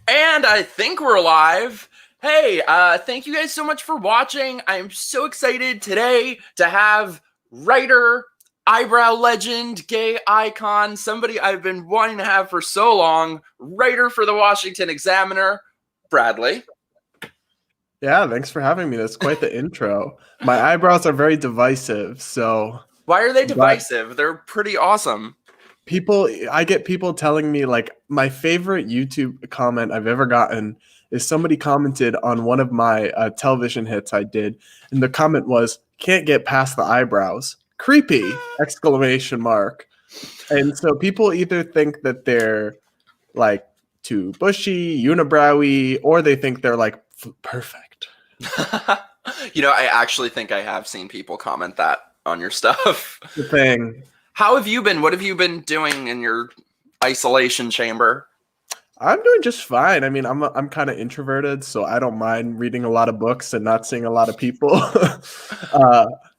And I think we're live. Hey, thank you guys so much for watching. I'm so excited today to have writer, eyebrow legend, gay icon, somebody I've been wanting to have for so long, writer for the Washington Examiner, Bradley. Yeah, thanks for having me. That's quite the intro. My eyebrows are very divisive, so Why are they divisive? They're pretty awesome. I get people telling me, like, my favorite YouTube comment I've ever gotten is somebody commented on one of my television hits I did, and the comment was, "Can't get past the eyebrows. Creepy!" Exclamation mark. And so people either think that they're like too bushy, unibrowy, or they think they're like perfect. I actually think I have seen people comment that on your stuff. The thing. How have you been? What have you been doing in your isolation chamber? I'm doing just fine. I mean, I'm kind of introverted, so I don't mind reading a lot of books and not seeing a lot of people.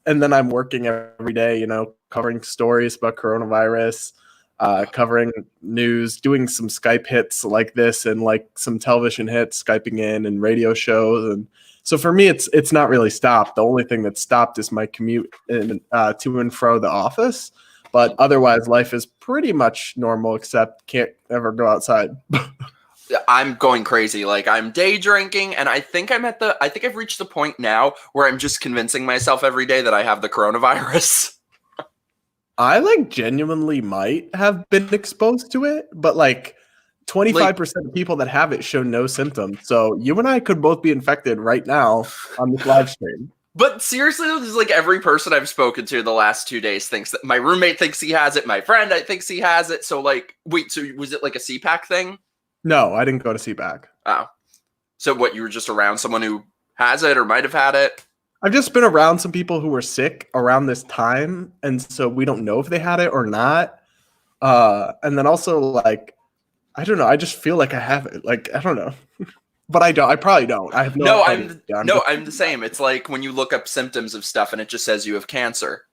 And then I'm working every day, covering stories about coronavirus, covering news, doing some Skype hits like this and like some television hits, Skyping in and radio shows. And so for me, it's not really stopped. The only thing that's stopped is my commute to and fro the office. But otherwise, life is pretty much normal, except can't ever go outside. I'm going crazy. Like, I'm day drinking, and I think I've reached the point now where I'm just convincing myself every day that I have the coronavirus. I genuinely might have been exposed to it, but 25% of people that have it show no symptoms. So you and I could both be infected right now on this live stream. But seriously, though, this is every person I've spoken to the last 2 days thinks that my roommate thinks he has it. My friend thinks he has it. So wait, so was it like a CPAC thing? No, I didn't go to CPAC. Oh, so what? You were just around someone who has it or might have had it? I've just been around some people who were sick around this time, and so we don't know if they had it or not. And then also, I don't know. I just feel like I have it. I don't know. But I don't. I probably don't. I have no. I'm the same. It's like when you look up symptoms of stuff and it just says you have cancer.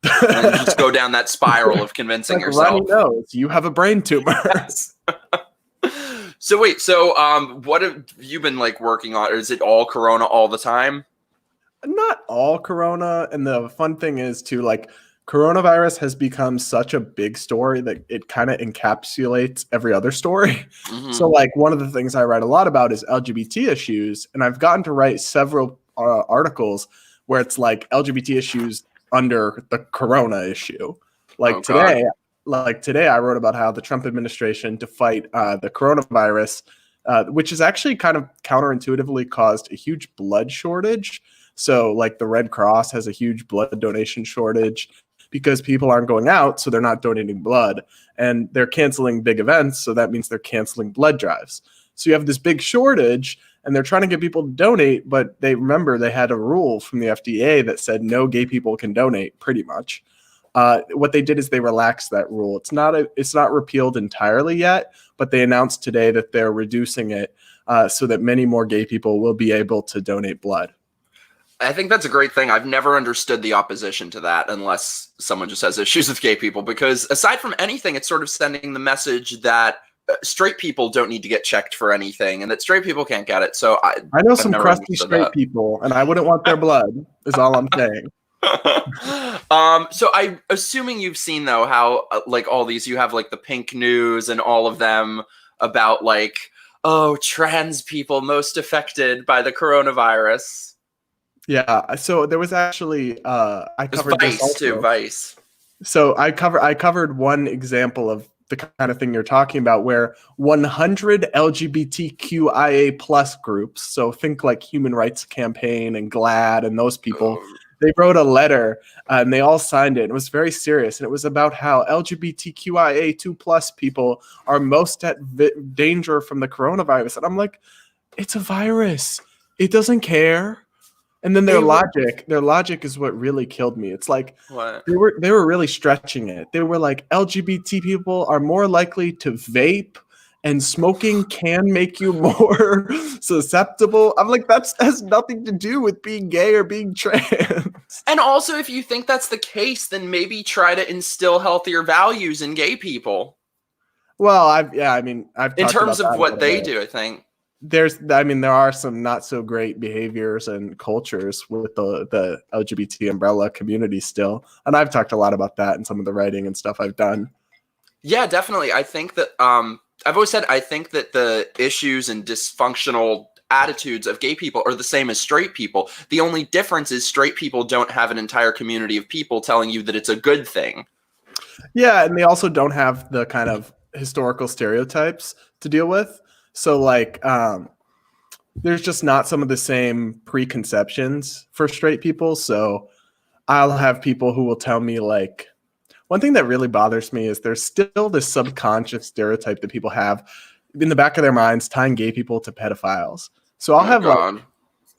And you just go down that spiral of convincing yourself. Ronnie knows you have a brain tumor. Yes. So wait. So what have you been working on? Or is it all Corona all the time? Not all Corona. And the fun thing is too, coronavirus has become such a big story that it kind of encapsulates every other story. Mm-hmm. So one of the things I write a lot about is LGBT issues. And I've gotten to write several articles where it's LGBT issues under the Corona issue. Today I wrote about how the Trump administration, to fight the coronavirus, which has actually kind of counterintuitively caused a huge blood shortage. So the Red Cross has a huge blood donation shortage because people aren't going out, so they're not donating blood. And they're canceling big events, so that means they're canceling blood drives. So you have this big shortage, and they're trying to get people to donate, but they had a rule from the FDA that said no gay people can donate, pretty much. What they did is they relaxed that rule. It's not repealed entirely yet, but they announced today that they're reducing it so that many more gay people will be able to donate blood. I think that's a great thing. I've never understood the opposition to that unless someone just has issues with gay people, because aside from anything, it's sort of sending the message that straight people don't need to get checked for anything and that straight people can't get it. So I know some crusty straight people, and I wouldn't want their blood, is all I'm saying. So I'm assuming you've seen, though, how all these, you have the Pink News and all of them about trans people most affected by the coronavirus. Yeah, so there was actually I covered Vice this too. Vice. So I covered one example of the kind of thing you're talking about, where 100 LGBTQIA plus groups, so think Human Rights Campaign and GLAAD and those people, they wrote a letter and they all signed it. It was very serious, and it was about how LGBTQIA2 plus people are most at danger from the coronavirus. And I'm like, it's a virus. It doesn't care. And then their logic is what really killed me. It's what? They were really stretching it. They were LGBT people are more likely to vape, and smoking can make you more susceptible. I'm that has nothing to do with being gay or being trans. And also, if you think that's the case, then maybe try to instill healthier values in gay people. Well, I've in talked terms about of that a what little they bit. do, I think. There are some not so great behaviors and cultures with the LGBT umbrella community still. And I've talked a lot about that in some of the writing and stuff I've done. Yeah, definitely. I think that I've always said I think that the issues and dysfunctional attitudes of gay people are the same as straight people. The only difference is straight people don't have an entire community of people telling you that it's a good thing. Yeah, and they also don't have the kind of historical stereotypes to deal with. So like there's just not some of the same preconceptions for straight people. So I'll have people who will tell me like one thing that really bothers me is there's still this subconscious stereotype that people have in the back of their minds tying gay people to pedophiles. So I'll have God. like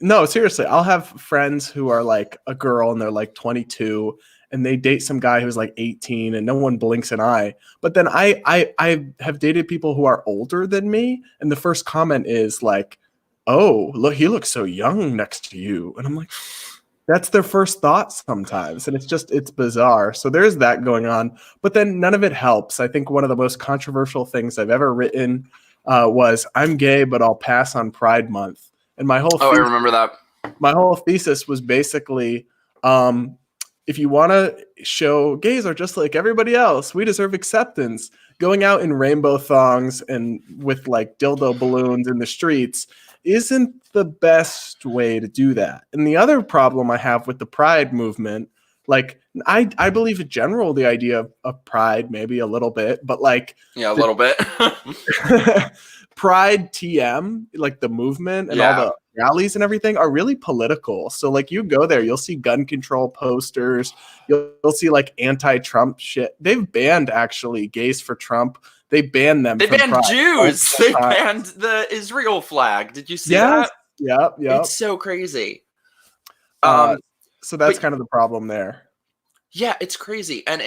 no, seriously, I'll have friends who are like a girl and they're like 22 and they date some guy who's like 18 and no one blinks an eye. But then I have dated people who are older than me and the first comment is like, "Oh, look, he looks so young next to you." And I'm like, that's their first thought sometimes. And it's bizarre. So there's that going on. But then none of it helps. I think one of the most controversial things I've ever written was I'm gay, but I'll pass on Pride Month. And I remember that. My whole thesis was basically if you want to show gays are just like everybody else, we deserve acceptance. Going out in rainbow thongs and with like dildo balloons in the streets isn't the best way to do that. And the other problem I have with the Pride movement, like I believe in general the idea of Pride, maybe a little bit, but like a little bit. Pride TM, like the movement and all the rallies and everything are really political. So like you go there, you'll see gun control posters, you'll see like anti-Trump shit. They've banned actually gays for Trump. They banned them. They banned Pride. Jews. They banned the Israel flag. Did you see that? Yep. It's so crazy. So that's kind of the problem there. Yeah, it's crazy, and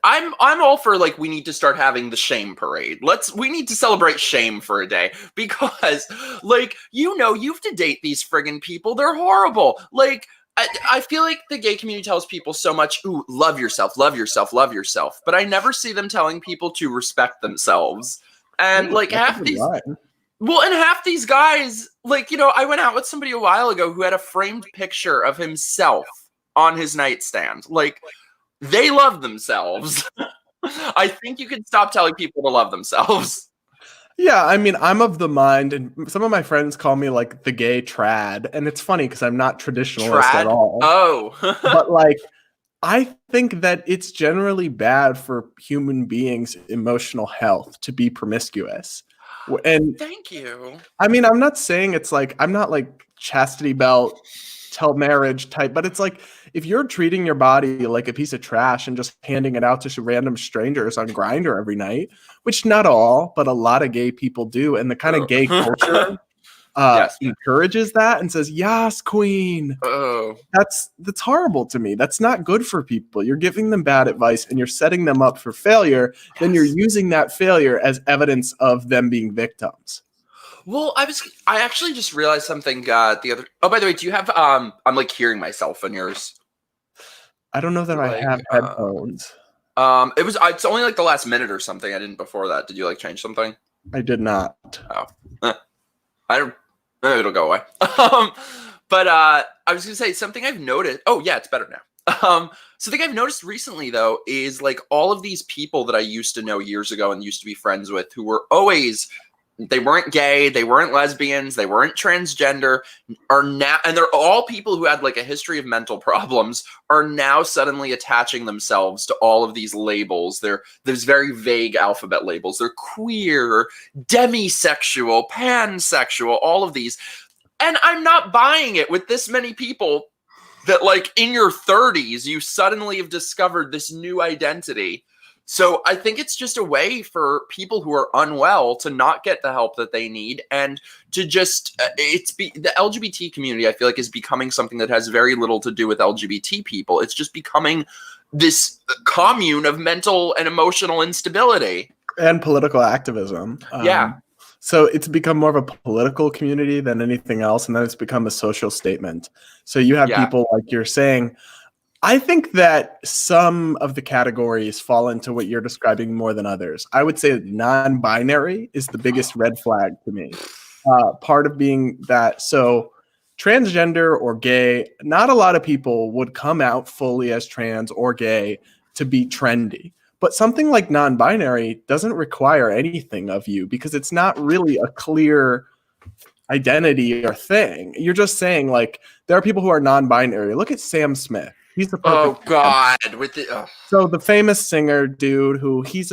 I'm all for like we need to start having the shame parade. We need to celebrate shame for a day because like you have to date these friggin' people. They're horrible. Like I feel like the gay community tells people so much, ooh, love yourself, love yourself, love yourself, but I never see them telling people to respect themselves. And like half these guys, like I went out with somebody a while ago who had a framed picture of himself on his nightstand. Like they love themselves. I think you can stop telling people to love themselves. Yeah, I mean, I'm of the mind, and some of my friends call me like the gay trad, and it's funny because I'm not traditionalist at all. Oh, but like, I think that it's generally bad for human beings' emotional health to be promiscuous. And thank you. I mean, I'm not saying it's like I'm not like chastity belt till marriage type, but it's like if you're treating your body like a piece of trash and just handing it out to random strangers on Grindr every night, which not all, but a lot of gay people do, and the kind of gay culture encourages that and says, "Yes, queen." Oh, that's horrible to me. That's not good for people. You're giving them bad advice and you're setting them up for failure. Yes. Then you're using that failure as evidence of them being victims. Well, I actually just realized something the other. Oh, by the way, do you have I'm like hearing myself on yours. I don't know that I have headphones. It's only like the last minute or something. I didn't before that. Did you like change something? I did not. Oh, I don't. It'll go away. But I was gonna say something I've noticed. Oh yeah, it's better now. Something I've noticed recently though is like all of these people that I used to know years ago and used to be friends with who were always. They weren't gay, they weren't lesbians, they weren't transgender, are now, and they're all people who had like a history of mental problems, are now suddenly attaching themselves to all of these labels. There's very vague alphabet labels. They're queer, demisexual, pansexual, all of these. And I'm not buying it with this many people that like in your 30s, you suddenly have discovered this new identity. So I think it's just a way for people who are unwell to not get the help that they need and to just the LGBT community, I feel like, is becoming something that has very little to do with LGBT people. It's just becoming this commune of mental and emotional instability. And political activism. So it's become more of a political community than anything else. And then it's become a social statement. So you have people like you're saying, I think that some of the categories fall into what you're describing more than others. I would say non-binary is the biggest red flag to me. Part of being that, so transgender or gay, not a lot of people would come out fully as trans or gay to be trendy. But something like non-binary doesn't require anything of you because it's not really a clear identity or thing. You're just saying, like, there are people who are non-binary. Look at Sam Smith. He's the perfect. Oh God, with the So the famous singer dude who he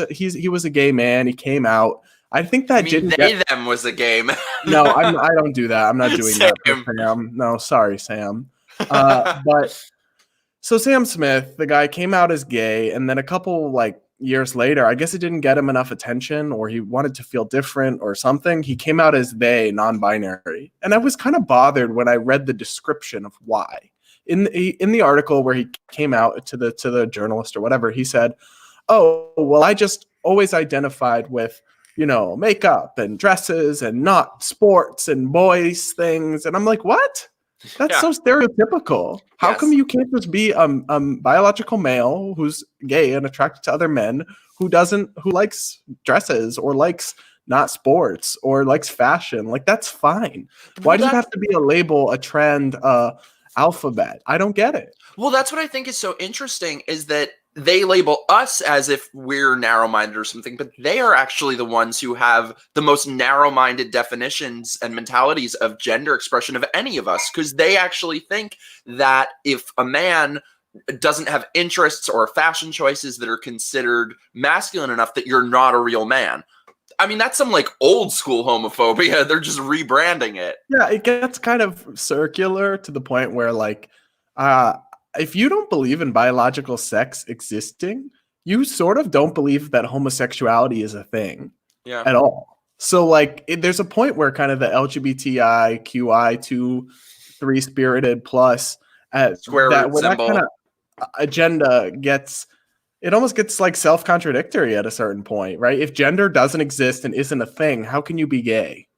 was a gay man. He came out. I think that didn't them was a game. No, I don't do that. I'm not doing that for Sam. No, sorry, Sam. But so Sam Smith, the guy, came out as gay, and then a couple like years later, I guess it didn't get him enough attention, or he wanted to feel different or something. He came out as they, non-binary, and I was kind of bothered when I read the description of why. In the article where he came out to the journalist or whatever, he said, "Oh, well, I just always identified with, makeup and dresses and not sports and boys things." And I'm like, what? That's so stereotypical. How come you can't just be a biological male who's gay and attracted to other men who likes dresses or likes not sports or likes fashion? Like, that's fine. Why does it have to be a label, a trend, alphabet? I don't get it. Well, that's what I think is so interesting, is that they label us as if we're narrow-minded or something, but they are actually the ones who have the most narrow-minded definitions and mentalities of gender expression of any of us, because they actually think that if a man doesn't have interests or fashion choices that are considered masculine enough, that you're not a real man. I mean, that's some like old school homophobia. They're just rebranding it. Yeah, it gets kind of circular to the point where, like, if you don't believe in biological sex existing, you sort of don't believe that homosexuality is a thing at all. So, like, there's a point where kind of the LGBTIQI2 3 spirited plus square root symbol. That kind of agenda almost gets like self-contradictory at a certain point, right? If gender doesn't exist and isn't a thing, how can you be gay?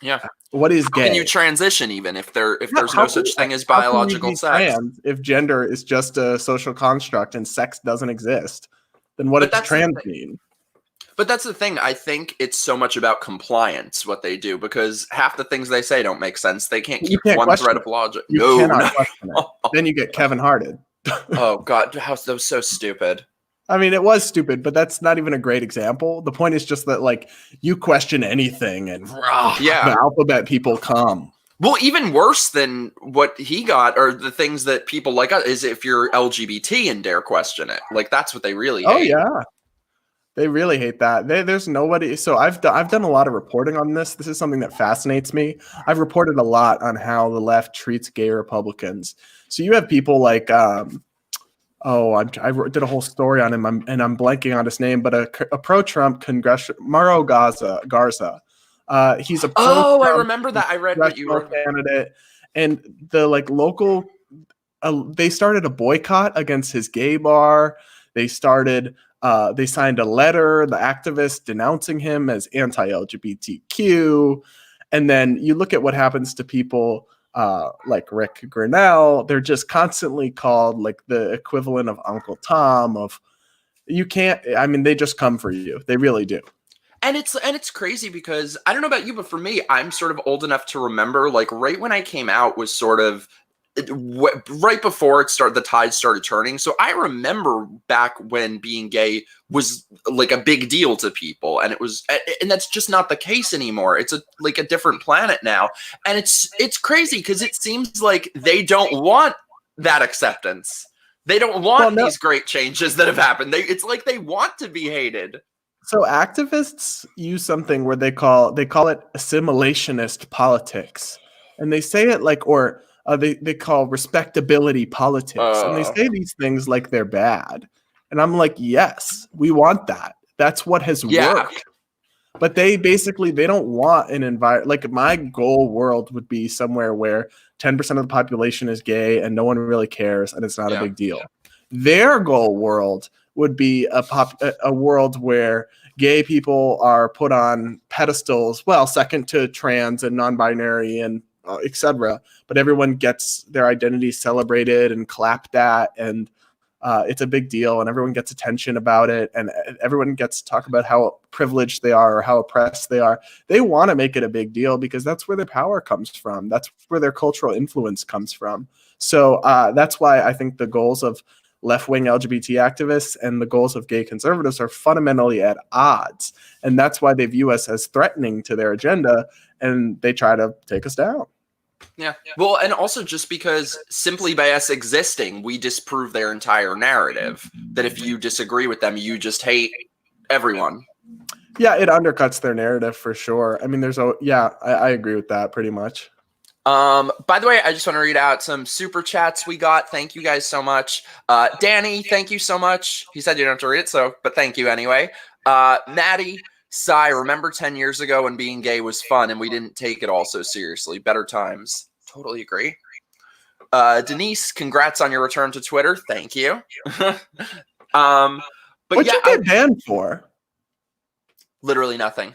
Yeah. What is gay? How can you transition even if there's no such thing as biological sex? If gender is just a social construct and sex doesn't exist, then what does trans mean? But that's the thing. I think it's so much about compliance, what they do, because half the things they say don't make sense. They can't keep one thread of logic. You cannot question it. Then you get Kevin Harted. Oh God, how that was so stupid. I mean, it was stupid, but that's not even a great example. The point is just that, like, you question anything and the alphabet people come. Well, even worse than what he got are the things that people like is if you're LGBT and dare question it. Like, that's what they really hate. Oh, yeah. They really hate that. There's nobody. So I've done a lot of reporting on this. This is something that fascinates me. I've reported a lot on how the left treats gay Republicans. So you have people like, I did a whole story on him, and I'm blanking on his name, but a pro-Trump Mauro Garza. He's a pro-Trump I remember that. I read what you wrote. Candidate, and the local, they started a boycott against his gay bar. They signed a letter, the activists denouncing him as anti-LGBTQ, and then you look at what happens to people. Like Rick Grinnell, they're just constantly called like the equivalent of Uncle Tom. They just come for you. They really do. And it's crazy because I don't know about you, but for me, I'm sort of old enough to remember, like, right when I came out was sort of right before the tide started turning. So I remember back when being gay was like a big deal to people, and that's just not the case anymore. It's a different planet now, and it's crazy because it seems like they don't want that acceptance. They don't want these great changes that have happened. It's like they want to be hated. So activists use something where they call it assimilationist politics, and they say it like they call respectability politics, and they say these things like they're bad. And I'm like, yes, we want that. That's what has worked. But they don't want an environment. Like, my goal world would be somewhere where 10% of the population is gay and no one really cares and it's not a big deal. Their goal world would be a world where gay people are put on pedestals, second to trans and non-binary and etc. But everyone gets their identity celebrated and clapped at, and it's a big deal, and everyone gets attention about it, and everyone gets to talk about how privileged they are or how oppressed they are. They want to make it a big deal because that's where their power comes from. That's where their cultural influence comes from. So that's why I think the goals of left-wing LGBT activists and the goals of gay conservatives are fundamentally at odds. And that's why they view us as threatening to their agenda, and they try to take us down. Yeah. Well, and also just because simply by us existing, we disprove their entire narrative that if you disagree with them, you just hate everyone. Yeah, it undercuts their narrative for sure. I mean, I agree with that pretty much. By the way, I just want to read out some super chats we got. Thank you guys so much. Danny, thank you so much. He said you don't have to read it, but thank you anyway. Maddie, Sigh, remember 10 years ago when being gay was fun and we didn't take it all so seriously. Better times. Totally agree. Denise, congrats on your return to Twitter. Thank you. But what'd you get banned for? Literally nothing.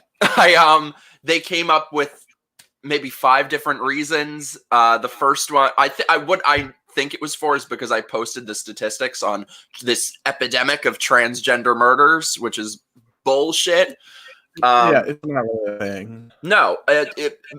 They came up with maybe 5 different reasons. The first one, I think it was for is because I posted the statistics on this epidemic of transgender murders, which is bullshit. Yeah, it's not really a thing. No,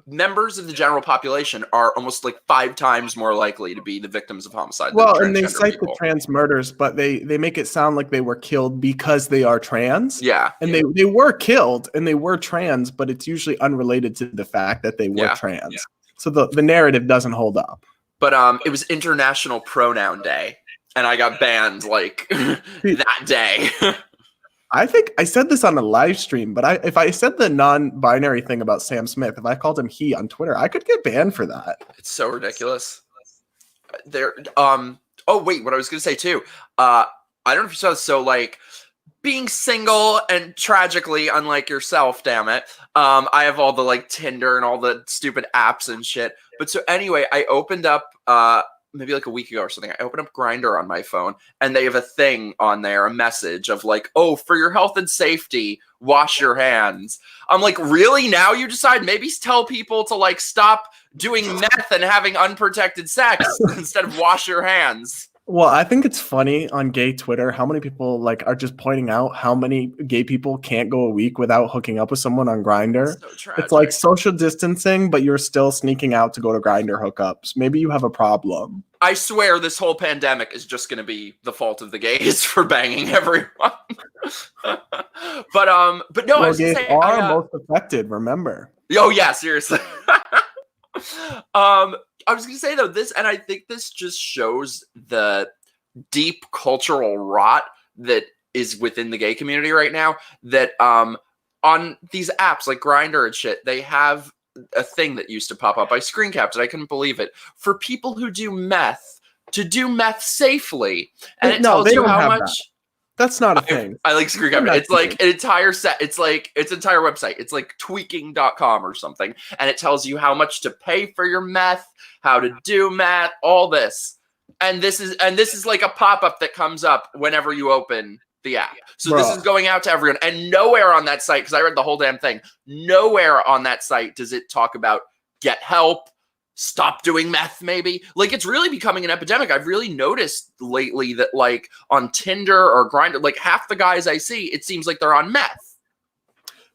members of the general population are almost like 5 times more likely to be the victims of homicide. Well, and they cite the trans murders, but they make it sound like they were killed because they are trans. Yeah. And they were killed and they were trans, but it's usually unrelated to the fact that they were trans. Yeah. So the narrative doesn't hold up. But it was International Pronoun Day, and I got banned like that day. I think I said this on a live stream, but if I said the non-binary thing about Sam Smith, if I called him he on Twitter, I could get banned for that. It's so ridiculous. Oh wait, what I was gonna say too. I don't know if you saw this. So like being single and tragically unlike yourself, damn it. I have all the like Tinder and all the stupid apps and shit. But so anyway, I opened up maybe like a week ago or something, I opened up Grindr on my phone, and they have a thing on there, a message of like, oh, for your health and safety, wash your hands. I'm like, really? Now you decide? Maybe tell people to like stop doing meth and having unprotected sex instead of wash your hands. Well, I think it's funny on gay Twitter how many people like are just pointing out how many gay people can't go a week without hooking up with someone on Grindr. So it's like social distancing, but you're still sneaking out to go to Grindr hookups. Maybe you have a problem. I swear this whole pandemic is just going to be the fault of the gays for banging everyone. but no, well, I was gays saying, are most affected. Remember? Oh yeah, seriously. I was going to say though this, and I think this just shows the deep cultural rot that is within the gay community right now. That on these apps like Grindr and shit, they have a thing that used to pop up. I screen capped it. I couldn't believe it. For people who do meth, to do meth safely, and it tells you how much. That. That's not a thing. I like screen capping. It's like an entire set. It's like its entire website. It's like tweaking.com or something, and it tells you how much to pay for your meth, how to do meth, all this. And this is like a pop-up that comes up whenever you open the app. So this is going out to everyone. And nowhere on that site, because I read the whole damn thing, nowhere on that site does it talk about get help, stop doing meth, maybe. Like, it's really becoming an epidemic. I've really noticed lately that, like, on Tinder or Grindr, like, half the guys I see, it seems like they're on meth.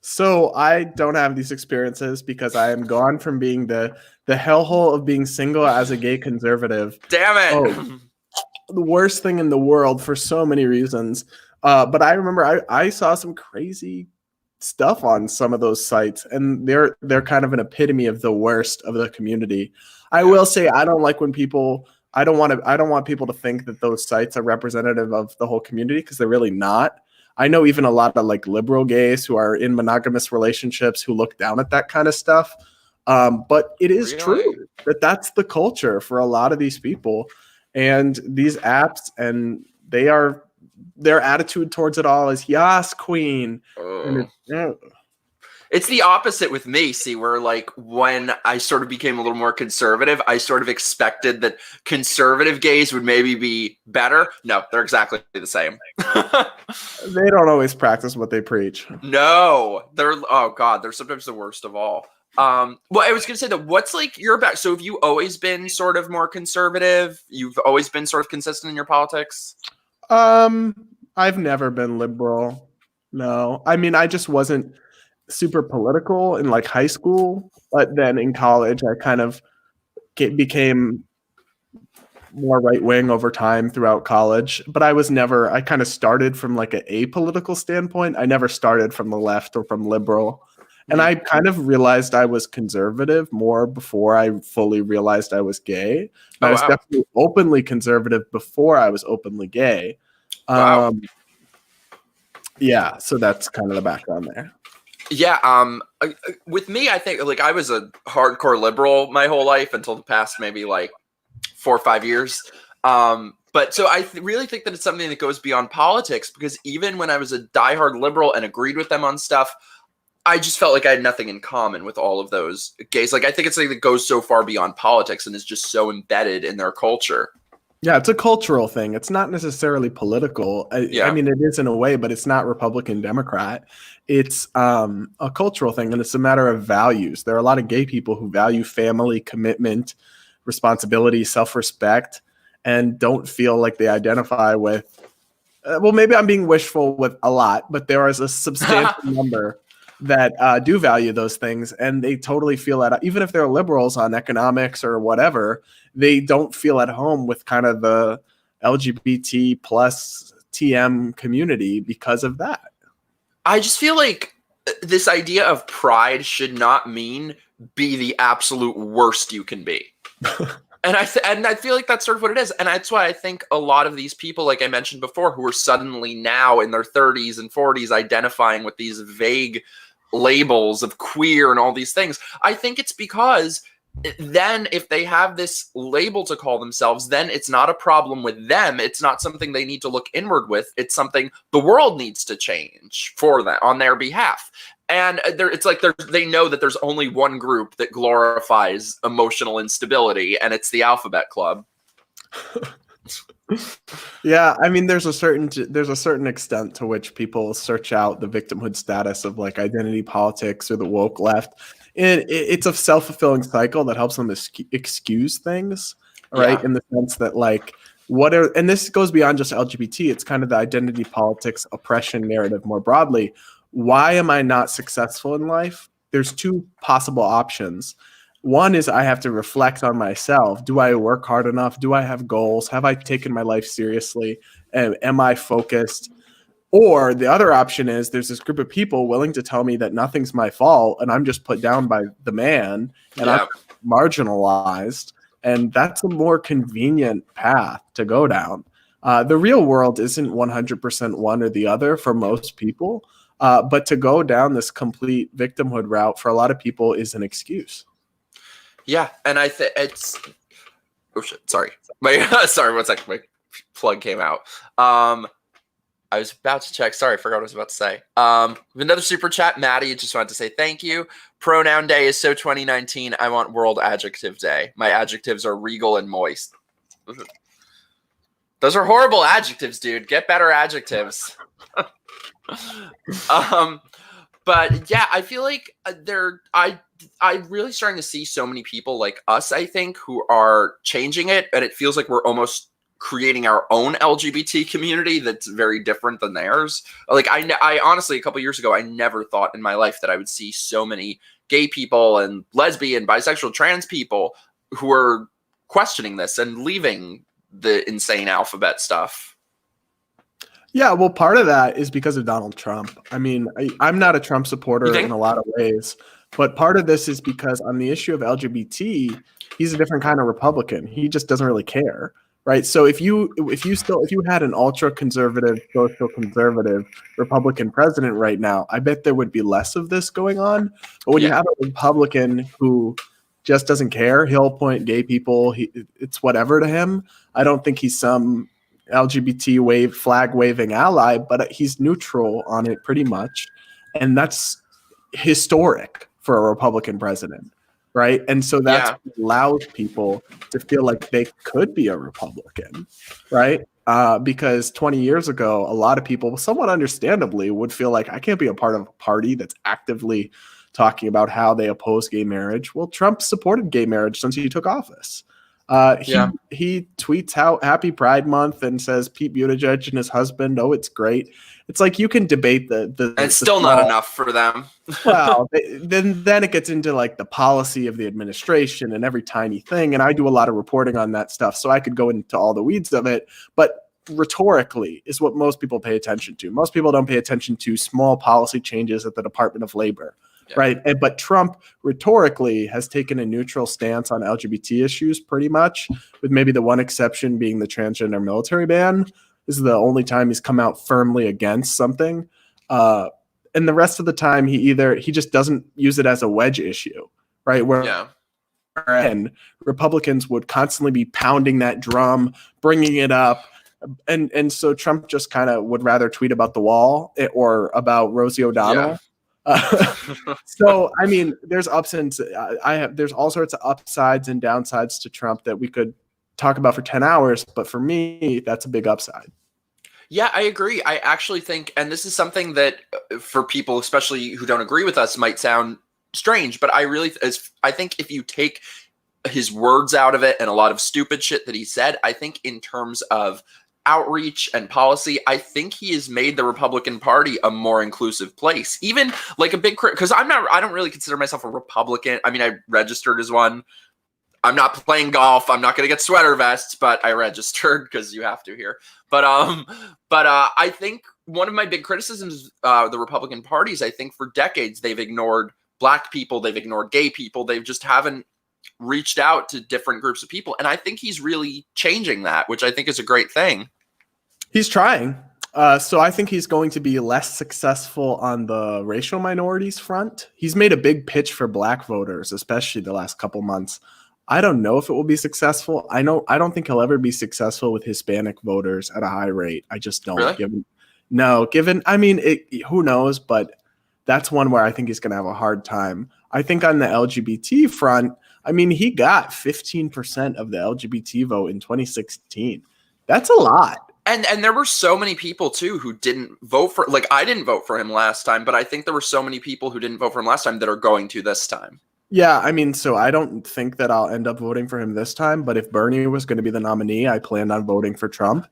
So I don't have these experiences because I am gone from being the hellhole of being single as a gay conservative. Damn it. Oh, the worst thing in the world for so many reasons. But I remember I saw some crazy stuff on some of those sites, and they're kind of an epitome of the worst of the community. I will say I don't like when people I don't want people to think that those sites are representative of the whole community, because they're really not. I know even a lot of like liberal gays who are in monogamous relationships who look down at that kind of stuff. But it is true that that's the culture for a lot of these people, and these apps, and their attitude towards it all is "Yas, queen." And it's the opposite with me. See, where like when I sort of became a little more conservative, I sort of expected that conservative gays would maybe be better. No, they're exactly the same. They don't always practice what they preach. No, they're sometimes the worst of all. Well, I was going to say that what's like your back? So have you always been sort of more conservative? You've always been sort of consistent in your politics? I've never been liberal. No, I mean, I just wasn't super political in like high school, but then in college, I kind of became more right wing over time throughout college. But I kind of started from like an apolitical standpoint. I never started from the left or from liberal. And I kind of realized I was conservative more before I fully realized I was gay. I was definitely openly conservative before I was openly gay. Wow. Yeah, so that's kind of the background there. Yeah, with me, I think like I was a hardcore liberal my whole life until the past maybe like 4 or 5 years. But so I really think that it's something that goes beyond politics, because even when I was a diehard liberal and agreed with them on stuff, I just felt like I had nothing in common with all of those gays. Like I think it's like that goes so far beyond politics and is just so embedded in their culture. Yeah, it's a cultural thing. It's not necessarily political. I mean, it is in a way, but it's not Republican, Democrat. It's a cultural thing, and it's a matter of values. There are a lot of gay people who value family, commitment, responsibility, self-respect, and don't feel like they identify with, well, maybe I'm being wishful with a lot, but there is a substantial number that do value those things, and they totally feel that even if they're liberals on economics or whatever, they don't feel at home with kind of the LGBT plus TM community because of that. I just feel like this idea of pride should not mean be the absolute worst you can be. And I feel like that's sort of what it is. And that's why I think a lot of these people, like I mentioned before, who are suddenly now in their 30s and 40s identifying with these vague labels of queer and all these things, I think it's because then if they have this label to call themselves, then it's not a problem with them. It's not something they need to look inward with. It's something the world needs to change for them on their behalf. And it's like they know that there's only one group that glorifies emotional instability, and it's the Alphabet Club. Yeah, I mean, there's a certain extent to which people search out the victimhood status of like identity politics or the woke left. And it's a self-fulfilling cycle that helps them excuse things, right? In the sense that like, and this goes beyond just LGBT, it's kind of the identity politics oppression narrative more broadly. Why am I not successful in life? There's two possible options. One is I have to reflect on myself. Do I work hard enough? Do I have goals? Have I taken my life seriously? Am I focused? Or the other option is there's this group of people willing to tell me that nothing's my fault and I'm just put down by the man and I'm marginalized. And that's a more convenient path to go down. The real world isn't 100% one or the other for most people. But to go down this complete victimhood route for a lot of people is an excuse. Yeah, and I think it's. Oh shit! Sorry, sorry. 1 second. My plug came out. I was about to check. Sorry, I forgot what I was about to say. Another super chat. Maddie just wanted to say thank you. Pronoun day is so 2019. I want World Adjective Day. My adjectives are regal and moist. Those are horrible adjectives, dude. Get better adjectives. But yeah, I feel like I'm really starting to see so many people like us, I think, who are changing it, and it feels like we're almost creating our own LGBT community that's very different than theirs. Like I honestly, a couple years ago, I never thought in my life that I would see so many gay people and lesbian, bisexual, trans people who are questioning this and leaving the insane alphabet stuff. Yeah, well, part of that is because of Donald Trump. I mean, I'm not a Trump supporter in a lot of ways, but part of this is because on the issue of LGBT, he's a different kind of Republican. He just doesn't really care, right? So if you had an ultra conservative, social conservative Republican president right now, I bet there would be less of this going on. But when you have a Republican who just doesn't care, he'll appoint gay people. It's whatever to him. I don't think he's some LGBT flag waving ally, but he's neutral on it pretty much. And that's historic for a Republican president, right? And so that allows people to feel like they could be a Republican, right? Because 20 years ago, a lot of people, somewhat understandably, would feel like I can't be a part of a party that's actively talking about how they oppose gay marriage. Well, Trump supported gay marriage since he took office. He tweets how happy Pride Month and says Pete Buttigieg and his husband, oh, it's great. It's like you can debate and it's still not enough for them. Well, then it gets into like the policy of the administration and every tiny thing. And I do a lot of reporting on that stuff, so I could go into all the weeds of it. But rhetorically is what most people pay attention to. Most people don't pay attention to small policy changes at the Department of Labor. Yeah. Right. But Trump rhetorically has taken a neutral stance on LGBT issues pretty much, with maybe the one exception being the transgender military ban. This is the only time he's come out firmly against something. And the rest of the time, he just doesn't use it as a wedge issue. Right. And Republicans would constantly be pounding that drum, bringing it up. And so Trump just kind of would rather tweet about the wall or about Rosie O'Donnell. Yeah. So I mean, there's ups and there's all sorts of upsides and downsides to Trump that we could talk about for 10 hours, but for me, that's a big upside. Yeah, I agree. I actually think, and this is something that for people, especially who don't agree with us, might sound strange, but I think if you take his words out of it and a lot of stupid shit that he said, I think in terms of outreach and policy, I think he has made the Republican Party a more inclusive place. Even like a big, because I don't really consider myself a Republican. I mean, I registered as one. I'm not playing golf. I'm not going to get sweater vests, but I registered because you have to here. But I think one of my big criticisms of the Republican Party is I think for decades they've ignored Black people, they've ignored gay people, they've just haven't reached out to different groups of people. And I think he's really changing that, which I think is a great thing. He's trying. So I think he's going to be less successful on the racial minorities front. He's made a big pitch for Black voters, especially the last couple months. I don't know if it will be successful. I don't think he'll ever be successful with Hispanic voters at a high rate. I just don't. Really? I mean, who knows? But that's one where I think he's going to have a hard time. I think on the LGBT front, I mean, he got 15% of the LGBT vote in 2016. That's a lot. And there were so many people, too, who didn't vote for, like, I didn't vote for him last time, but I think there were so many people who didn't vote for him last time that are going to this time. Yeah, I mean, so I don't think that I'll end up voting for him this time, but if Bernie was going to be the nominee, I planned on voting for Trump.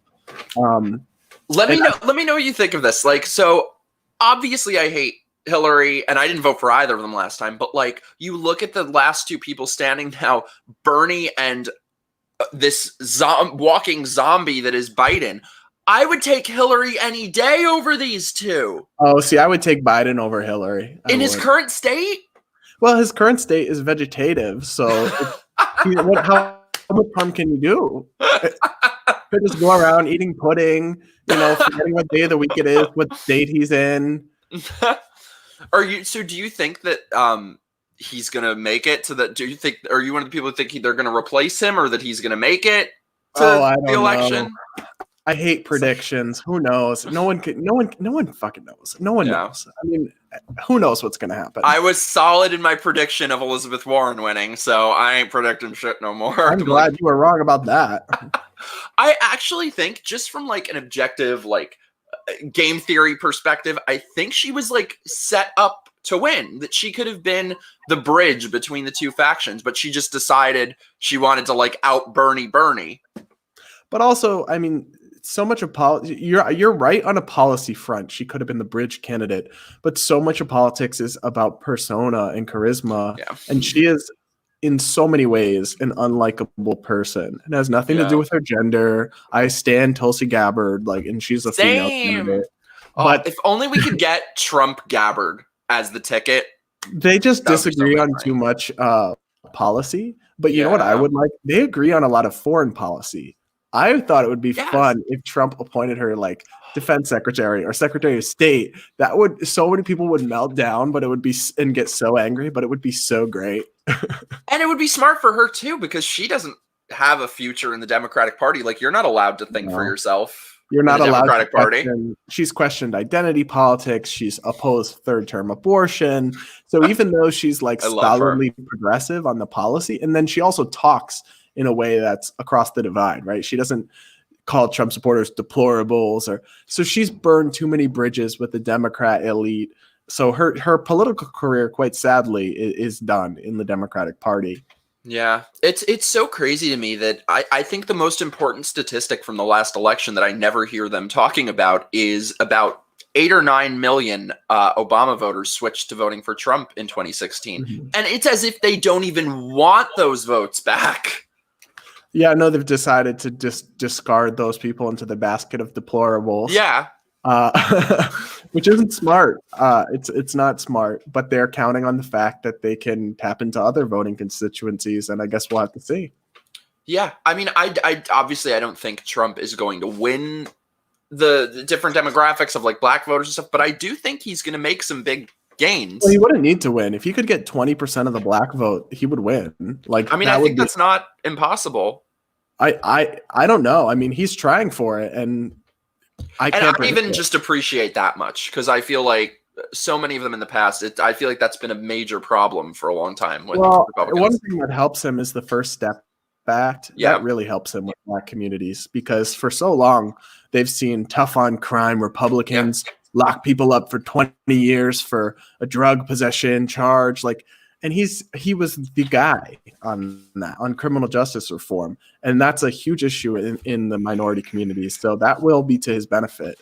Let me know what you think of this. Like, so obviously I hate Hillary, and I didn't vote for either of them last time, but like, you look at the last two people standing now, Bernie and this walking zombie that is Biden. I would take Hillary any day over these two. Oh, see, I would take Biden over Hillary. In his current state? Well, his current state is vegetative, so how much harm can you do? Could just go around eating pudding, forgetting what day of the week it is, what state he's in. So do you think that he's gonna make it to the? Are you one of the people who think they're gonna replace him, or that he's gonna make it to the election? Know. I hate predictions. Who knows? No one fucking knows. No one knows. I mean, who knows what's gonna happen? I was solid in my prediction of Elizabeth Warren winning, so I ain't predicting shit no more. I'm glad you were wrong about that. I actually think, just from like an objective, like game theory perspective, I think she was like set up to win, that she could have been the bridge between the two factions, but she just decided she wanted to like out Bernie. But also, I mean, so much of you're right on a policy front. She could have been the bridge candidate, but so much of politics is about persona and charisma. Yeah. And she is in so many ways an unlikable person. It has nothing to do with her gender. I stand Tulsi Gabbard, and she's a female candidate. But if only we could get Trump Gabbard as the ticket. They just disagree on too much policy. But you know what I would like? They agree on a lot of foreign policy. I thought it would be fun if Trump appointed her like defense secretary or secretary of state. So many people would melt down, but it would be and get so angry, but it would be so great. And it would be smart for her too, because she doesn't have a future in the Democratic Party. Like, you're not allowed to think for yourself. You're not allowed Democratic Party. She's questioned identity politics. She's opposed third-term abortion. So even though she's like stolidly progressive on the policy, and then she also talks in a way that's across the divide, right? She doesn't call Trump supporters deplorables, so she's burned too many bridges with the Democrat elite. So her political career, quite sadly, is done in the Democratic Party. Yeah, it's so crazy to me that I think the most important statistic from the last election that I never hear them talking about is about 8 or 9 million Obama voters switched to voting for Trump in 2016. Mm-hmm. And it's as if they don't even want those votes back. Yeah, no, they've decided to just discard those people into the basket of deplorables. Yeah. Which isn't smart. It's not smart, but they're counting on the fact that they can tap into other voting constituencies, and I guess we'll have to see. Yeah, I mean, I obviously I don't think Trump is going to win the different demographics of like black voters and stuff, but I do think he's going to make some big gains. Well, he wouldn't need to win. If he could get 20% of the black vote, he would win. Like, I mean, I think that's not impossible. I don't know. I mean, he's trying for it, and I don't even just appreciate that much, because I feel like so many of them in the past, I feel like that's been a major problem for a long time with Republicans. One thing that helps him is the First Step Act. Yeah. That really helps him with black communities, because for so long they've seen tough on crime Republicans lock people up for 20 years for a drug possession charge, and he was the guy on that, on criminal justice reform, and that's a huge issue in the minority communities. So that will be to his benefit.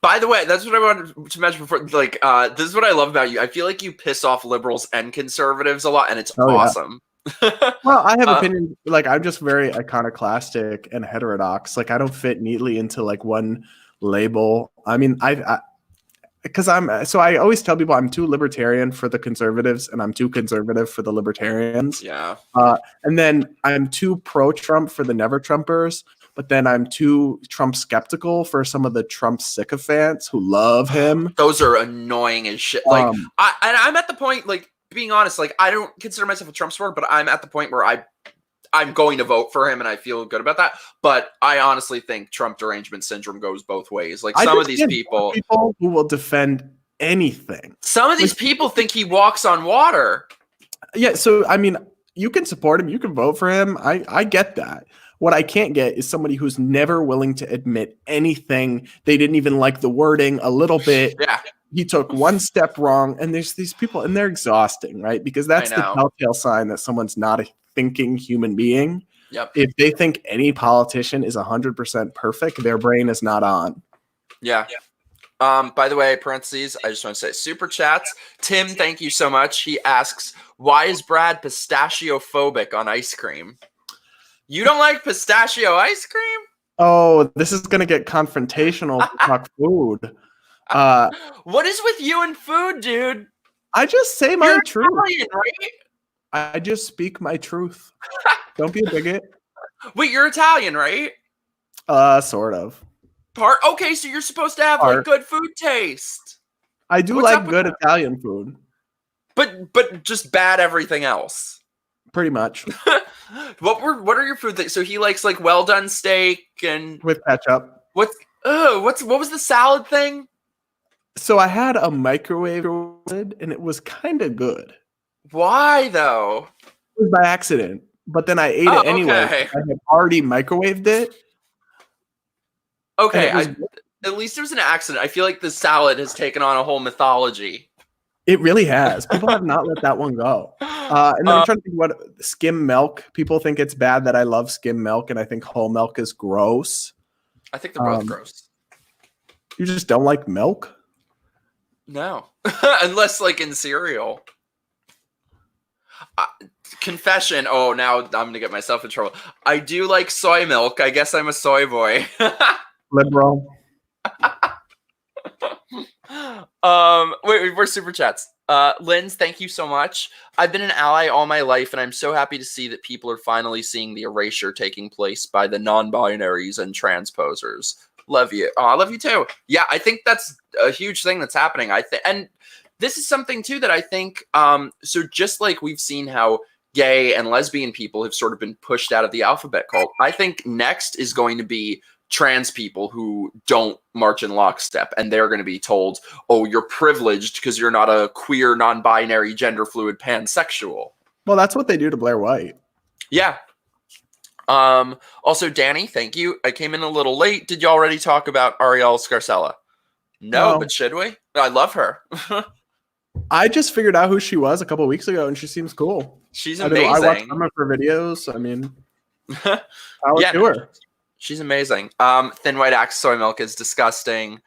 By the way, that's what I wanted to mention before. Like, this is what I love about you. I feel like you piss off liberals and conservatives a lot, and it's awesome. Yeah. Well, I have opinions. Like, I'm just very iconoclastic and heterodox. Like, I don't fit neatly into like one label. I mean, I always tell people I'm too libertarian for the conservatives and I'm too conservative for the libertarians. Yeah. And then I'm too pro-Trump for the never Trumpers, but then I'm too Trump skeptical for some of the Trump sycophants who love him. Those are annoying as shit. Like, I'm at the point, like, being honest, like, I don't consider myself a Trump supporter, but I'm at the point where I'm going to vote for him, and I feel good about that. But I honestly think Trump derangement syndrome goes both ways. Like, some of these people who will defend anything. Some of these people think he walks on water. Yeah, so I mean, you can support him, you can vote for him. I get that. What I can't get is somebody who's never willing to admit anything. They didn't even like the wording a little bit. Yeah. He took one step wrong, and there's these people, and they're exhausting, right? Because that's the telltale sign that someone's not a thinking human being. Yep. If they think any politician is 100% perfect, their brain is not on. Yeah. By the way, parentheses, I just want to say super chats. Tim, thank you so much. He asks, why is Brad pistachio-phobic on ice cream? You don't like pistachio ice cream? Oh, this is going to get confrontational to talk food. What is with you and food, dude? I just say my truth. Italian, right? I just speak my truth. Don't be a bigot. Wait, you're Italian, right? Sort of. Okay, so you're supposed to have like good food taste. I do like good Italian food. But just bad everything else. Pretty much. What are your food things? So he likes like well done steak and with ketchup. What was the salad thing? So I had a microwave and it was kind of good. Why though? It was by accident, but then I ate it anyway. Okay. I had already microwaved it. Okay, at least it was an accident. I feel like the salad has taken on a whole mythology. It really has. People have not let that one go. And then I'm trying to think what skim milk. People think it's bad that I love skim milk, and I think whole milk is gross. I think they're both gross. You just don't like milk? No, unless like in cereal. Confession. Oh, now I'm gonna get myself in trouble. I do like soy milk. I guess I'm a soy boy. Liberal. Wait, we're super chats. Linz, thank you so much. I've been an ally all my life, and I'm so happy to see that people are finally seeing the erasure taking place by the non-binaries and transposers. Love you. Oh, I love you too. Yeah, I think that's a huge thing that's happening. And this is something too that I think, so just like we've seen how gay and lesbian people have sort of been pushed out of the alphabet cult, I think next is going to be trans people who don't march in lockstep, and they're going to be told, oh, you're privileged because you're not a queer, non-binary, gender fluid, pansexual. Well, that's what they do to Blair White. Yeah. Also, Danny, thank you. I came in a little late. Did you already talk about Ariel Scarcella? No, but should we? I love her. I just figured out who she was a couple weeks ago, and she seems cool. She's I watched amazing. some of her videos. I mean, power to her. She's amazing. Thin white axe soy milk is disgusting.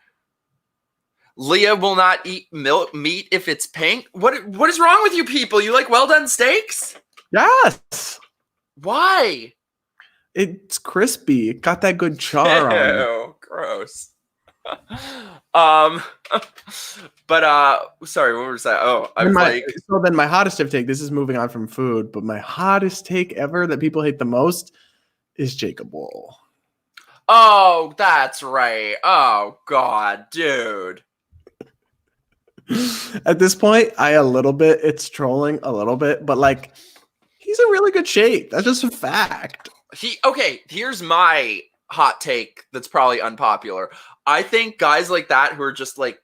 Leah will not eat meat if it's pink. What is wrong with you people? You like well done steaks? Yes. Why? It's crispy. It got that good char on it. Ew, gross. But sorry, what was that? Oh, so then my hottest take, this is moving on from food, but my hottest take ever that people hate the most is Jacob Wool. Oh, that's right. Oh God, dude. At this point, it's trolling a little bit, but like he's in really good shape. That's just a fact. Here's my hot take that's probably unpopular. I think guys like that who are just like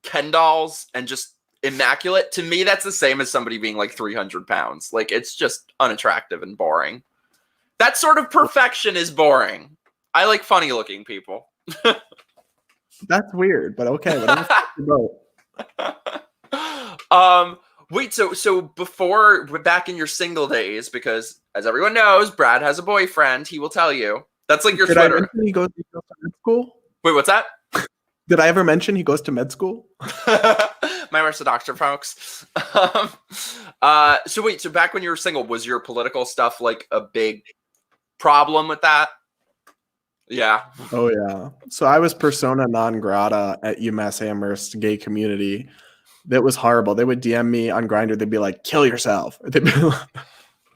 Ken dolls and just immaculate, to me, that's the same as somebody being like 300 pounds. Like, it's just unattractive and boring. That sort of perfection is boring. I like funny looking people. That's weird, but okay. Wait, so before, back in your single days, because as everyone knows, Brad has a boyfriend, he will tell you. That's like your Did Twitter. I mention he goes to med school? Wait, what's that? Did I ever mention he goes to med school? My wife's a doctor, folks. So back when you were single, was your political stuff like a big problem with that? Yeah. Oh yeah. So I was persona non grata at UMass Amherst gay community. That was horrible. They would DM me on Grindr. They'd be like, "Kill yourself." They'd be like,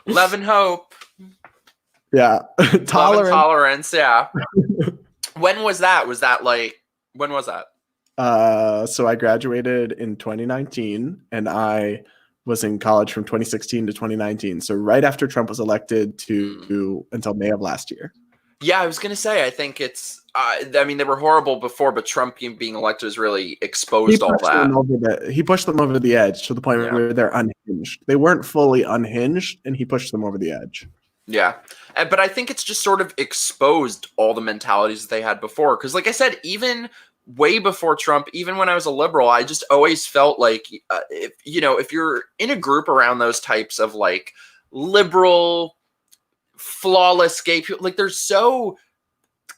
Love and hope. Yeah. Tolerance. Yeah. When was that? When was that? So I graduated in 2019, and I was in college from 2016 to 2019. So right after Trump was elected to until May of last year. Yeah, I was going to say, I think it's, I mean, they were horrible before, but Trump being elected has really exposed all that. He pushed them over the edge to the point where they're unhinged. They weren't fully unhinged, and he pushed them over the edge. Yeah. But I think it's just sort of exposed all the mentalities that they had before. Because like I said, even way before Trump, even when I was a liberal, I just always felt like, if you're in a group around those types of like liberal, flawless gay people, like they're so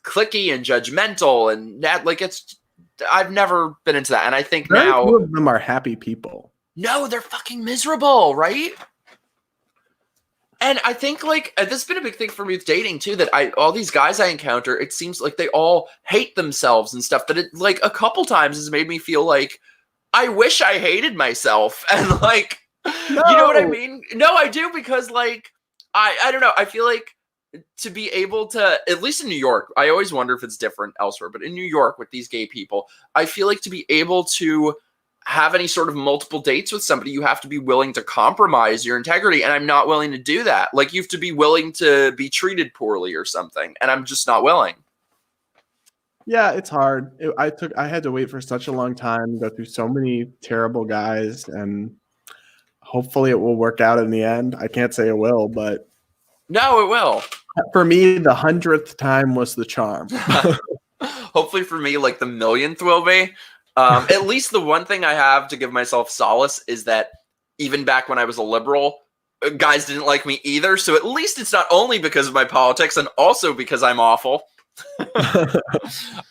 cliquey and judgmental, and that like I've never been into that. And I think now few of them are happy people. No, they're fucking miserable, right? And I think like this has been a big thing for me with dating too, that all these guys I encounter, it seems like they all hate themselves and stuff, that it like a couple times has made me feel like I wish I hated myself. And like, You know what I mean? No, I do, because like, I don't know. I feel like to be able to, at least in New York, I always wonder if it's different elsewhere, but in New York with these gay people, I feel like to be able to have any sort of multiple dates with somebody, you have to be willing to compromise your integrity. And I'm not willing to do that. Like, you have to be willing to be treated poorly or something. And I'm just not willing. Yeah, it's hard. I had to wait for such a long time, go through so many terrible guys, and hopefully it will work out in the end. I can't say it will, but no, it will. For me, the 100th time was the charm. Hopefully for me, like the millionth will be. At least the one thing I have to give myself solace is that even back when I was a liberal, guys didn't like me either. So at least it's not only because of my politics and also because I'm awful. Wait,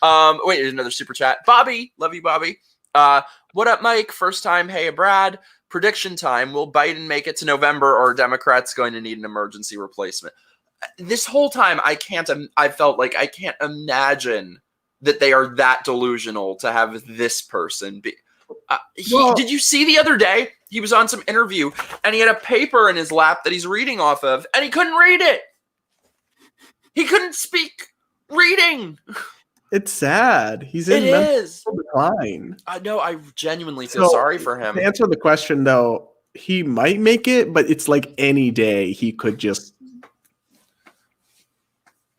there's another super chat. Bobby, love you, Bobby. What up, Mike? First time. Hey, Brad. Prediction time. Will Biden make it to November, or are Democrats going to need an emergency replacement? This whole time, I felt like I can't imagine that they are that delusional to have this person be. Did you see the other day? He was on some interview and he had a paper in his lap that he's reading off of, and he couldn't read it. He couldn't speak reading. It's sad. He's in mental decline. I know. I genuinely feel sorry for him. To answer the question, though, he might make it, but it's like any day he could just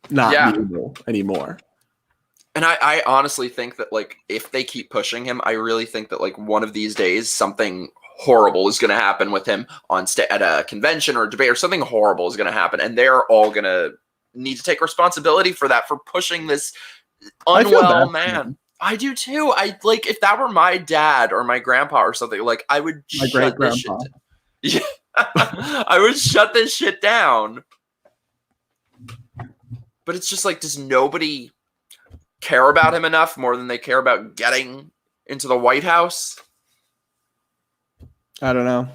not be able anymore. And I honestly think that, like, if they keep pushing him, I really think that, like, one of these days something horrible is going to happen with him at a convention or a debate, or something horrible is going to happen, and they're all going to need to take responsibility for that, for pushing this unwell man. I do too. I like if that were my dad or my grandpa or something, like I would My shut this shit down. Yeah. I would shut this shit down. But it's just like, does nobody care about him enough more than they care about getting into the White House? I don't know.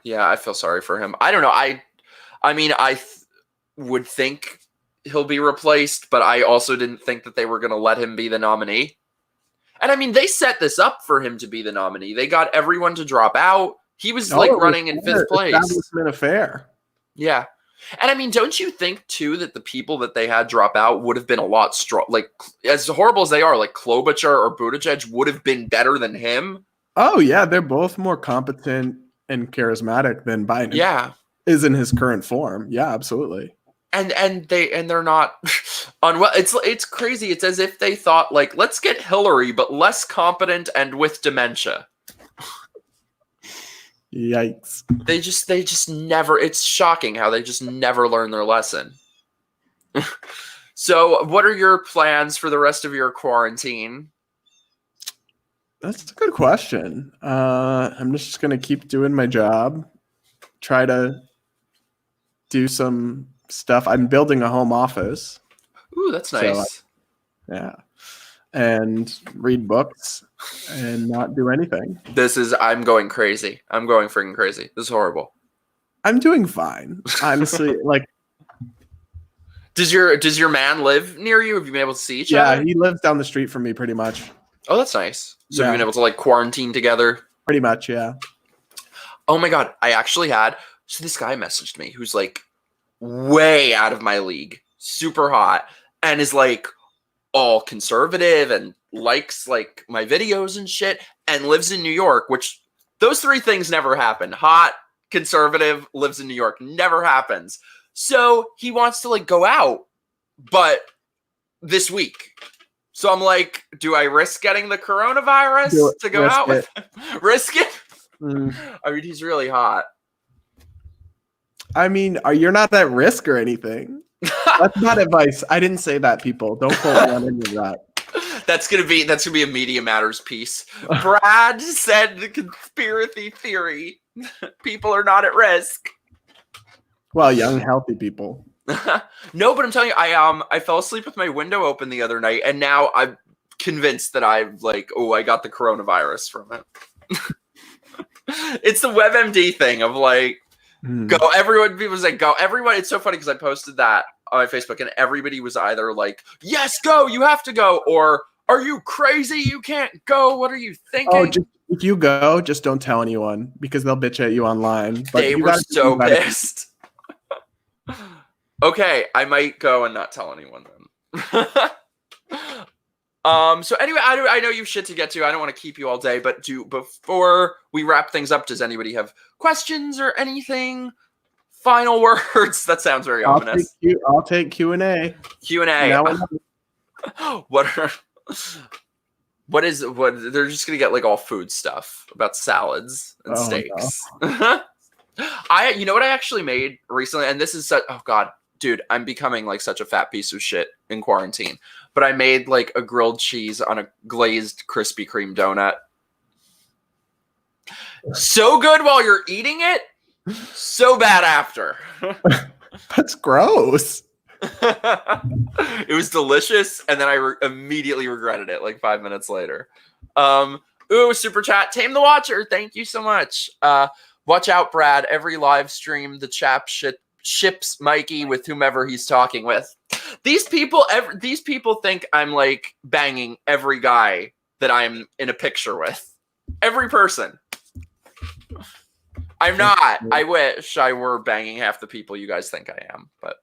Yeah, I feel sorry for him. I don't know. I mean, I would think he'll be replaced, but I also didn't think that they were going to let him be the nominee. And I mean, they set this up for him to be the nominee. They got everyone to drop out. He was running in fifth place. Establishment affair. Yeah. And I mean, don't you think too that the people that they had drop out would have been a lot strong? Like, as horrible as they are, like Klobuchar or Buttigieg would have been better than him. Oh yeah, they're both more competent and charismatic than Biden. Yeah, is in his current form. Yeah, absolutely. And they're not unwell. It's crazy. It's as if they thought, like, let's get Hillary, but less competent and with dementia. Yikes. They just never, it's shocking how they just never learn their lesson. So what are your plans for the rest of your quarantine? That's a good question. I'm just going to keep doing my job, try to do some stuff. I'm building a home office. Ooh, that's nice. So, yeah. And read books and not do anything. I'm going crazy. I'm going freaking crazy. This is horrible. I'm doing fine. Honestly, like. Does your man live near you? Have you been able to see each other? Yeah, he lives down the street from me pretty much. Oh, that's nice. So you've been able to like quarantine together? Pretty much, yeah. Oh my God. I actually had, so this guy messaged me who's like way out of my league, super hot, and is like all conservative and likes like my videos and shit, and lives in New York, which those three things never happen. Hot, conservative, lives in New York. Never happens. So he wants to like go out, but this week. So I'm like, do I risk getting the coronavirus to go out with him? Risk it? Mm. I mean, he's really hot. I mean, you're not at risk or anything. That's not advice. I didn't say that, people. Don't quote me on any of that. That's gonna be a Media Matters piece. Brad said the conspiracy theory. People are not at risk. Well, young, healthy people. No, but I'm telling you, I fell asleep with my window open the other night, and now I'm convinced that I got the coronavirus from it. It's the WebMD thing of like, go everyone. People say go everyone. It's so funny because I posted that on my Facebook, and everybody was either like, "Yes, go, you have to go," or "Are you crazy? You can't go. What are you thinking?" Oh, if you go, just don't tell anyone because they'll bitch at you online. But they were so pissed. Okay, I might go and not tell anyone then. So anyway, I know you have shit to get to. I don't want to keep you all day, but before we wrap things up, does anybody have questions or anything? Final words? That sounds very ominous. I'll take Q&A. Q&A. What they're just gonna get like all food stuff about salads and steaks. No. You know what I actually made recently, and this is oh God, dude, I'm becoming like such a fat piece of shit in quarantine. But I made like a grilled cheese on a glazed Krispy Kreme donut. So good while you're eating it, so bad after. That's gross. It was delicious, and then I immediately regretted it like 5 minutes later. Super chat, Tame the Watcher, thank you so much. Watch out, Brad. Every live stream, the chap ships Mikey with whomever he's talking with. These people think I'm like banging every guy that I'm in a picture with. Every person. I'm not. I wish I were banging half the people you guys think I am. But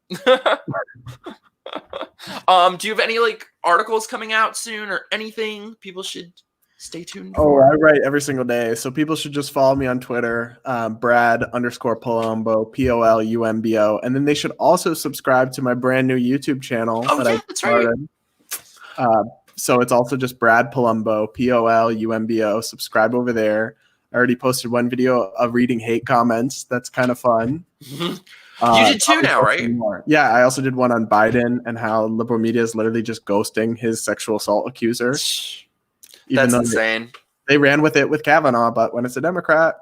do you have any like articles coming out soon or anything people should stay tuned for? I write every single day. So people should just follow me on Twitter, Brad_Polumbo, Polumbo. And then they should also subscribe to my brand new YouTube channel. That's right. So it's also just Brad Polumbo, Polumbo. Subscribe over there. I already posted one video of reading hate comments. That's kind of fun. You did two Probably now, posting right? more. Yeah, I also did one on Biden and how liberal media is literally just ghosting his sexual assault accuser, even That's though insane. they ran with it with Kavanaugh, but when it's a Democrat.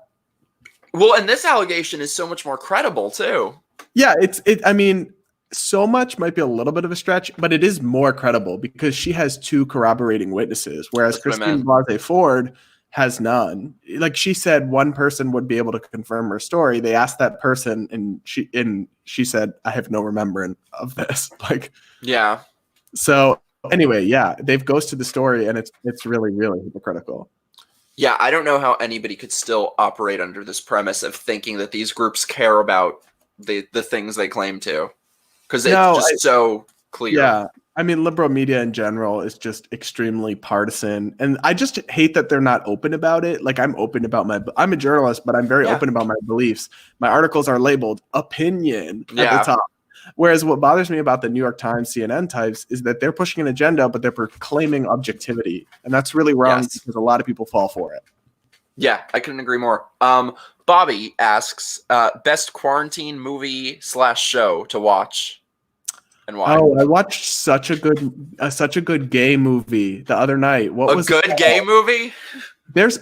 Well, and this allegation is so much more credible too. Yeah, I mean, so much might be a little bit of a stretch, but it is more credible because she has two corroborating witnesses, whereas That's what I Christine meant. Blasey Ford has none. Like she said, one person would be able to confirm her story. They asked that person, and she said, "I have no remembrance of this." Like, Yeah. so anyway, yeah, they've ghosted the story, and it's really really hypocritical. Yeah, I don't know how anybody could still operate under this premise of thinking that these groups care about the things they claim to, because it's just so clear. Yeah, I mean, liberal media in general is just extremely partisan, and I just hate that they're not open about it. Like, I'm open about I'm a journalist, but I'm very open about my beliefs. My articles are labeled opinion at the top. Whereas what bothers me about the New York Times, CNN types is that they're pushing an agenda, but they're proclaiming objectivity, and that's really wrong because a lot of people fall for it. Yeah, I couldn't agree more. Bobby asks, best quarantine movie / show to watch, and why? Oh, I watched such a good gay movie the other night. What was a good gay movie?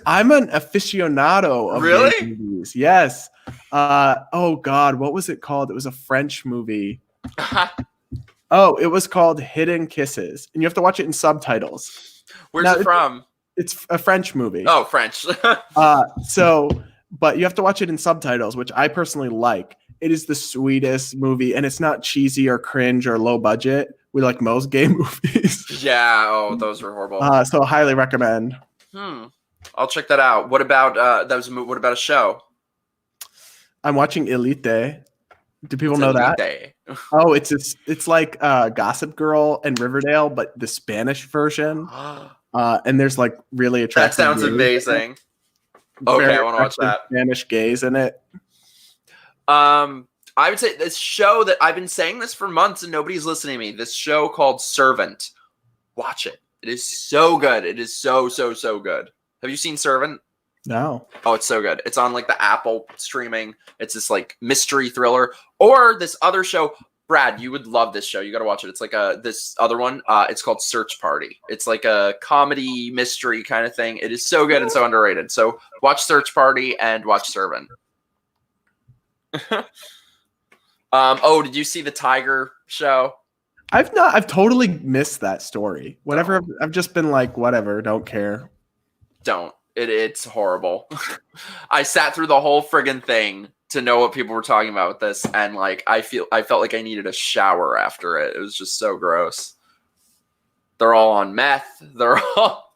I'm an aficionado of really gay movies. Yes. Oh God, what was it called? It was a French movie. Oh, it was called Hidden Kisses, and you have to watch it in subtitles. Where's it from? It's a French movie. Oh, French. But you have to watch it in subtitles, which I personally like. It is the sweetest movie, and it's not cheesy or cringe or low budget. We like most gay movies. Yeah. Oh, those are horrible. So highly recommend. I'll check that out. What about what about a show? I'm watching Elite. Do people know that? Oh, it's like Gossip Girl and Riverdale, but the Spanish version. And there's like really attractive. That sounds amazing. Okay, I want to watch that. Spanish gays in it. I would say this show that I've been saying this for months and nobody's listening to me. This show called Servant. Watch it. It is so good. It is so good. Have you seen Servant? No. Oh, it's so good. It's on like the Apple streaming. It's this like mystery thriller. Or this other show. Brad, you would love this show. You got to watch it. It's like this other one. It's called Search Party. It's like a comedy mystery kind of thing. It is so good and so underrated. So watch Search Party and watch Servant. Oh, did you see the Tiger show? I've totally missed that story. Whatever. I've just been like, whatever, don't care. Don't. It's horrible. I sat through the whole friggin' thing to know what people were talking about with this, and like I felt like I needed a shower after it. It was just so gross. They're all on meth. They're all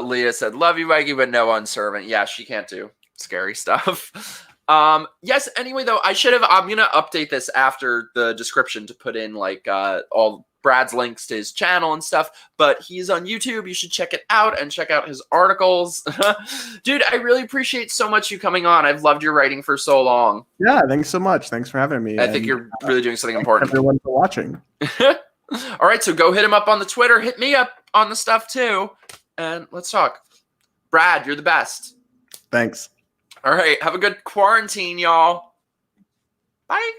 Leah said, "Love you, Mikey, but no on Servant." Yeah, she can't do scary stuff. Yes, anyway though, I'm gonna update this after the description to put in like all Brad's links to his channel and stuff, but he's on YouTube. You should check it out and check out his articles. Dude, I really appreciate so much you coming on. I've loved your writing for so long. Yeah, thanks so much. Thanks for having me. I think you're really doing something important. Everyone for watching. All right, so go hit him up on the Twitter. Hit me up on the stuff too, and let's talk. Brad, you're the best. Thanks. All right, have a good quarantine, y'all. Bye.